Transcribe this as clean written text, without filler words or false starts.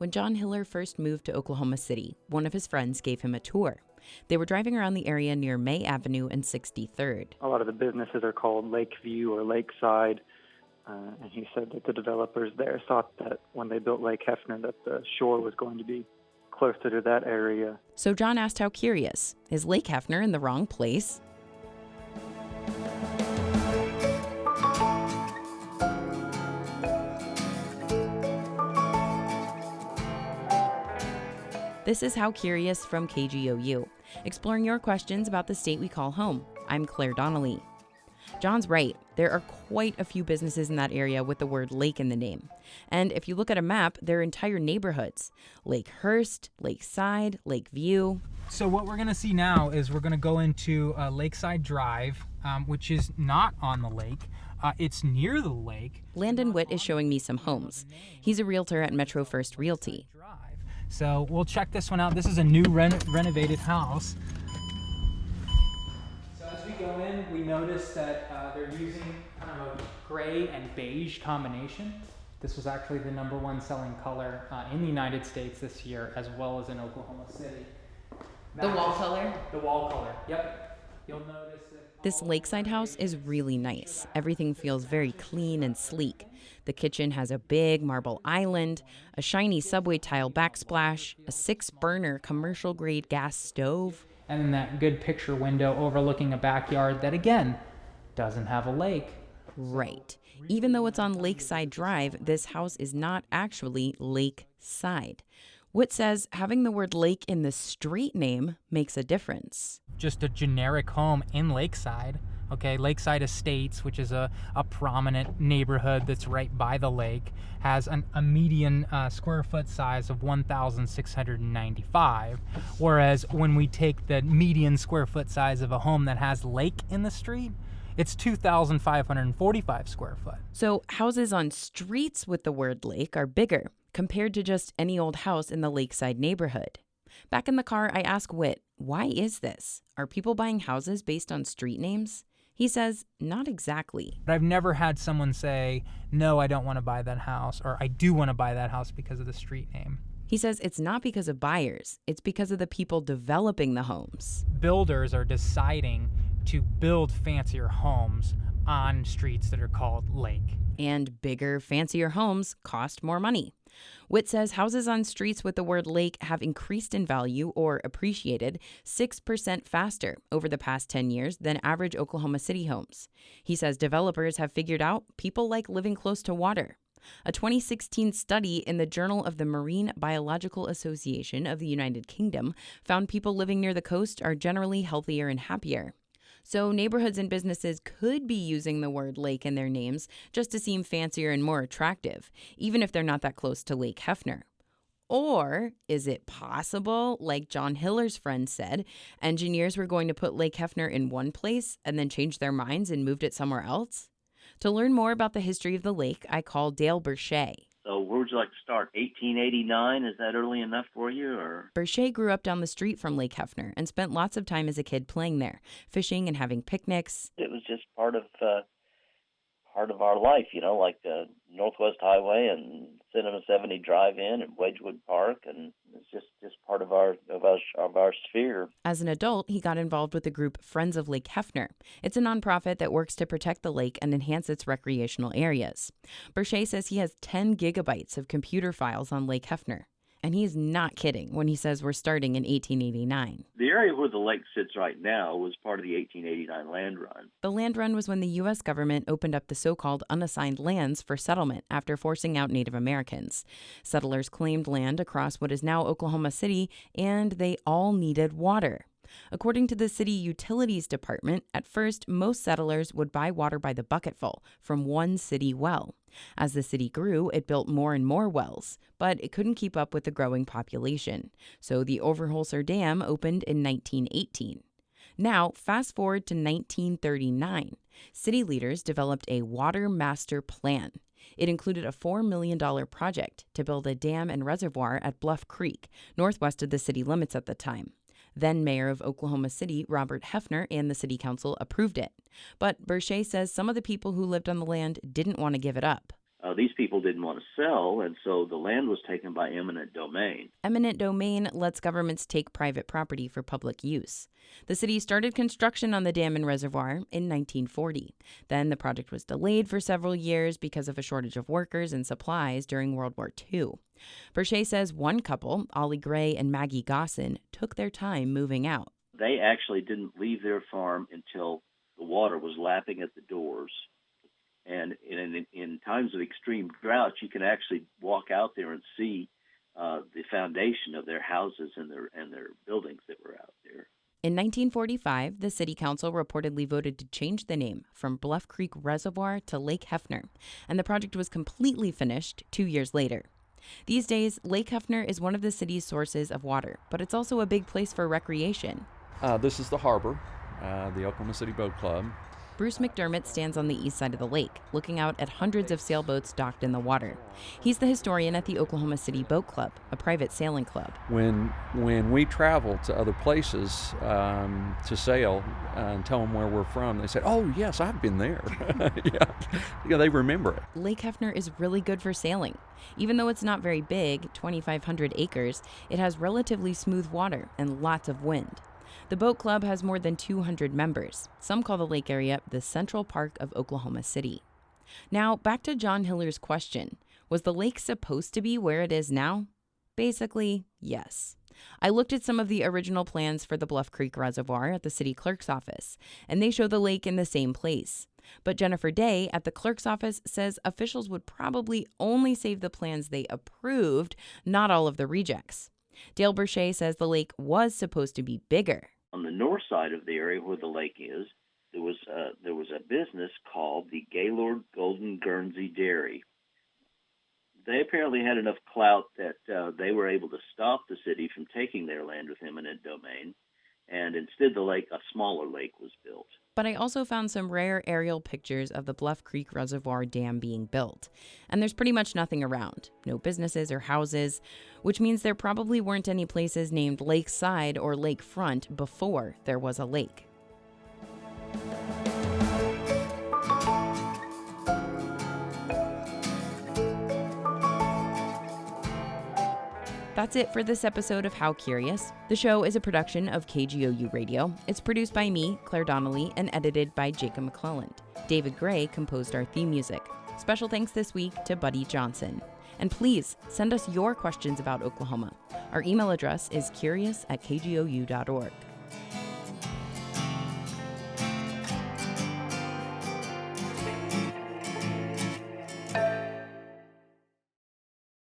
When John Hiller first moved to Oklahoma City, one of his friends gave him a tour. They were driving around the area near May Avenue and 63rd. A lot of the businesses are called Lakeview or Lakeside, and he said that the developers there thought that when they built Lake Hefner that the shore was going to be closer to that area. So John asked how curious, is Lake Hefner in the wrong place? This is How Curious from KGOU, exploring your questions about the state we call home. I'm Claire Donnelly. John's right. There are quite a few businesses in that area with the word lake in the name. And if you look at a map, there are entire neighborhoods. Lakehurst, Lakeside, Lakeview. So what we're going to see now is we're going to go into Lakeside Drive, which is not on the lake. It's near the lake. Landon Witt is showing me some homes. He's a realtor at Metro First Realty. So we'll check this one out. This is a new renovated house. So as we go in, we notice that they're using kind of a gray and beige combination. This was actually the #1 selling color in the United States this year, as well as in Oklahoma City. The wall color? The wall color, yep. You'll notice that this lakeside house is really nice. Everything feels very clean and sleek. The kitchen has a big marble island, a shiny subway tile backsplash, a 6-burner commercial-grade gas stove. And then that good picture window overlooking a backyard that, again, doesn't have a lake. Right. Even though it's on Lakeside Drive, this house is not actually lakeside. Witt says having the word lake in the street name makes a difference. Just a generic home in Lakeside. Okay, Lakeside Estates, which is a prominent neighborhood that's right by the lake, has a median square foot size of 1,695. Whereas when we take the median square foot size of a home that has lake in the street, it's 2,545 square foot. So houses on streets with the word lake are bigger compared to just any old house in the Lakeside neighborhood. Back in the car, I ask Witt, why is this? Are people buying houses based on street names? He says, not exactly. But I've never had someone say, no, I don't want to buy that house, or I do want to buy that house because of the street name. He says it's not because of buyers, it's because of the people developing the homes. Builders are deciding to build fancier homes on streets that are called lake. And bigger, fancier homes cost more money. Witt says houses on streets with the word lake have increased in value or appreciated 6% faster over the past 10 years than average Oklahoma City homes. He says developers have figured out people like living close to water. A 2016 study in the Journal of the Marine Biological Association of the United Kingdom found people living near the coast are generally healthier and happier. So neighborhoods and businesses could be using the word lake in their names just to seem fancier and more attractive, even if they're not that close to Lake Hefner. Or is it possible, like John Hiller's friend said, engineers were going to put Lake Hefner in one place and then changed their minds and moved it somewhere else? To learn more about the history of the lake, I called Dale Berchet. So where would you like to start? 1889? Is that early enough for you? Or Berchet grew up down the street from Lake Hefner and spent lots of time as a kid playing there, fishing and having picnics. it was just part of our life, like Northwest Highway and Cinema 70 Drive-In and Wedgewood Park, and it's just part of our sphere. As an adult, he got involved with the group Friends of Lake Hefner. It's a nonprofit that works to protect the lake and enhance its recreational areas. Berchet says he has 10 gigabytes of computer files on Lake Hefner. And he is not kidding when he says we're starting in 1889. The area where the lake sits right now was part of the 1889 land run. The land run was when the U.S. government opened up the so-called unassigned lands for settlement after forcing out Native Americans. Settlers claimed land across what is now Oklahoma City, and they all needed water. According to the city utilities department, at first, most settlers would buy water by the bucketful from one city well. As the city grew, it built more and more wells, but it couldn't keep up with the growing population. So the Overholser Dam opened in 1918. Now, fast forward to 1939. City leaders developed a water master plan. It included a $4 million project to build a dam and reservoir at Bluff Creek, northwest of the city limits at the time. Then Mayor of Oklahoma City, Robert Hefner, and the city council approved it. But Berchet says some of the people who lived on the land didn't want to give it up. these people didn't want to sell, and so the land was taken by eminent domain. Eminent domain lets governments take private property for public use. The city started construction on the dam and reservoir in 1940. Then the project was delayed for several years because of a shortage of workers and supplies during World War II. Berchet says one couple, Ollie Gray and Maggie Gosson, took their time moving out. They actually didn't leave their farm until the water was lapping at the doors. And in times of extreme drought, you can actually walk out there and see the foundation of their houses and their buildings that were out there. In 1945, the city council reportedly voted to change the name from Bluff Creek Reservoir to Lake Hefner, and the project was completely finished 2 years later. These days, Lake Hefner is one of the city's sources of water, but it's also a big place for recreation. This is the harbor, the Oklahoma City Boat Club. Bruce McDermott stands on the east side of the lake, looking out at hundreds of sailboats docked in the water. He's the historian at the Oklahoma City Boat Club, a private sailing club. When we travel to other places to sail and tell them where we're from, they say, "Oh, yes, I've been there." Yeah, they remember it. Lake Hefner is really good for sailing. Even though it's not very big, 2,500 acres, it has relatively smooth water and lots of wind. The boat club has more than 200 members. Some call the lake area the Central Park of Oklahoma City. Now, back to John Hiller's question. Was the lake supposed to be where it is now? Basically, yes. I looked at some of the original plans for the Bluff Creek Reservoir at the city clerk's office, and they show the lake in the same place. But Jennifer Day at the clerk's office says officials would probably only save the plans they approved, not all of the rejects. Dale Berchet says the lake was supposed to be bigger. On the north side of the area where the lake is, there was a business called the Gaylord Golden Guernsey Dairy. They apparently had enough clout that they were able to stop the city from taking their land with eminent domain, and instead a smaller lake was built. But I also found some rare aerial pictures of the Bluff Creek Reservoir Dam being built. And there's pretty much nothing around. No businesses or houses, which means there probably weren't any places named Lakeside or Lakefront before there was a lake. That's it for this episode of How Curious. The show is a production of KGOU Radio. It's produced by me, Claire Donnelly, and edited by Jacob McClelland. David Gray composed our theme music. Special thanks this week to Buddy Johnson. And please send us your questions about Oklahoma. Our email address is curious@kgou.org.